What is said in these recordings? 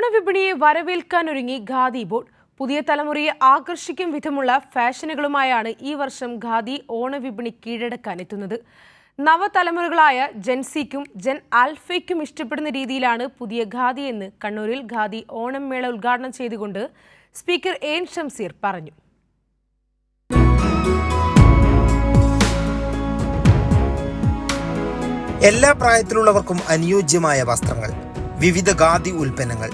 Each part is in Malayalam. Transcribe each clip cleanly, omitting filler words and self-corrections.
ഓണവിപണിയെ വരവേൽക്കാനൊരുങ്ങി ഖാദി ബോർഡ്. പുതിയ തലമുറയെ ആകർഷിക്കും വിധമുള്ള ഫാഷനുകളുമായാണ് ഈ വർഷം ഖാദി ഓണവിപണി കീഴടക്കാനെത്തുന്നത്. നവതലമുറകളായ ജെൻസിക്കും ജെൻ ആൽഫയ്ക്കും ഇഷ്ടപ്പെടുന്ന രീതിയിലാണ് പുതിയ ഖാദി എന്ന് കണ്ണൂരിൽ ഖാദി ഓണം മേള ഉദ്ഘാടനം ചെയ്തുകൊണ്ട് സ്പീക്കർ എൻ ഷംസീർ പറഞ്ഞു. എല്ലാ പ്രായത്തിലുള്ളവർക്കും അനുയോജ്യമായ വസ്ത്രങ്ങൾ, വിവിധ ഖാദി ഉൽപ്പന്നങ്ങൾ,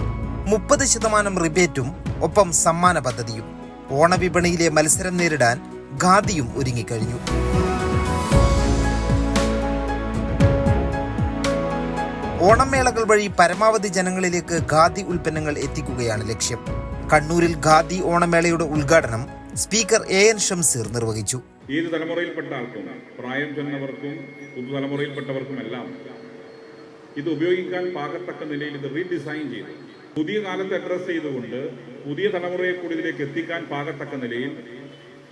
30% റിബേറ്റും ഒപ്പം സമ്മാന പദ്ധതിയും. ഓണവിപണിയിലെ മത്സരം നേരിടാൻ ഖാദിയും ഒരുങ്ങിക്കഴിഞ്ഞു. ഓണമേളകൾ വഴി പരമാവധി ജനങ്ങളിലേക്ക് ഖാദി ഉൽപ്പന്നങ്ങൾ എത്തിക്കുകയാണ് ലക്ഷ്യം. കണ്ണൂരിൽ ഖാദി ഓണമേളയുടെ ഉദ്ഘാടനം സ്പീക്കർ എൻ ഷംസീർ നിർവഹിച്ചു. ഏത് തലമുറയിൽപ്പെട്ട ആൾക്കും, പ്രായം ചെന്നവർക്കും പുതുതലമുറയിൽപ്പെട്ടവർക്കും എല്ലാം ഇത് ഉപയോഗിക്കാൻ പാകത്തക്ക നിലയിൽ ഇത് റീഡിസൈൻ ചെയ്തു, പുതിയ കാലത്തെ അഡ്രസ് ചെയ്തുകൊണ്ട് പുതിയ തലമുറയെ കൂടി ഇതിലേക്ക് എത്തിക്കാൻ പാകത്തക്ക നിലയിൽ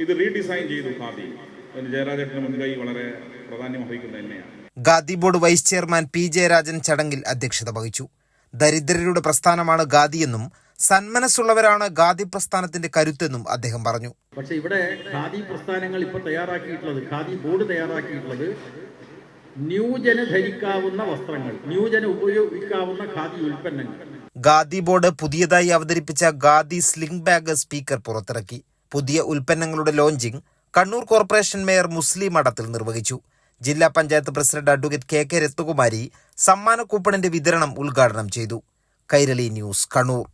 ഇത് റീഡിസൈൻ ചെയ്തു ഖാദി. അതിന് ജയരാജേട്ടന്റെ മുൻകൈ വളരെ പ്രാധാന്യം വഹിക്കുന്നത് തന്നെയാണ്. Khadi board vice chairman P Jayarajan ചടങ്ങിൽ അധ്യക്ഷത വഹിച്ചു. ദരിദ്രരുടെ പ്രസ്ഥാനമാണ് ഖാദിയെന്നും സന്മനസ്സുള്ളവരാണ് ഖാദി പ്രസ്ഥാനത്തിന്റെ കരുത്തെന്നും അദ്ദേഹം പറഞ്ഞു. പക്ഷെ ഇവിടെ ഖാദി പ്രസ്ഥാനങ്ങൾ ഇപ്പോൾ തയ്യാറാക്കിയിട്ടുള്ളത്, ഖാദി ബോർഡ് തയ്യാറാക്കിയിട്ടുള്ളത് ന്യൂജന ധരിക്കാവുന്ന വസ്ത്രങ്ങൾ, ന്യൂജന ഉപയോഗിക്കാവുന്ന ഖാദി ഉൽപ്പന്നങ്ങൾ. ഖാദി ബോർഡ് പുതിയതായി അവതരിപ്പിച്ച ഖാദി സ്ലിംഗ് ബാഗ് സ്പീക്കർ പുറത്തിറക്കി. പുതിയ ഉൽപ്പന്നങ്ങളുടെ ലോഞ്ചിങ് കണ്ണൂർ കോർപ്പറേഷൻ മേയർ മുസ്ലിം മഠത്തിൽ നിർവഹിച്ചു. ജില്ലാ panchayat president advocate K Ratnakumari സമ്മാന കൂപ്പണിന്റെ വിതരണം ഉദ്ഘാടനം ചെയ്തു. കൈരളി ന്യൂസ്, കണ്ണൂർ.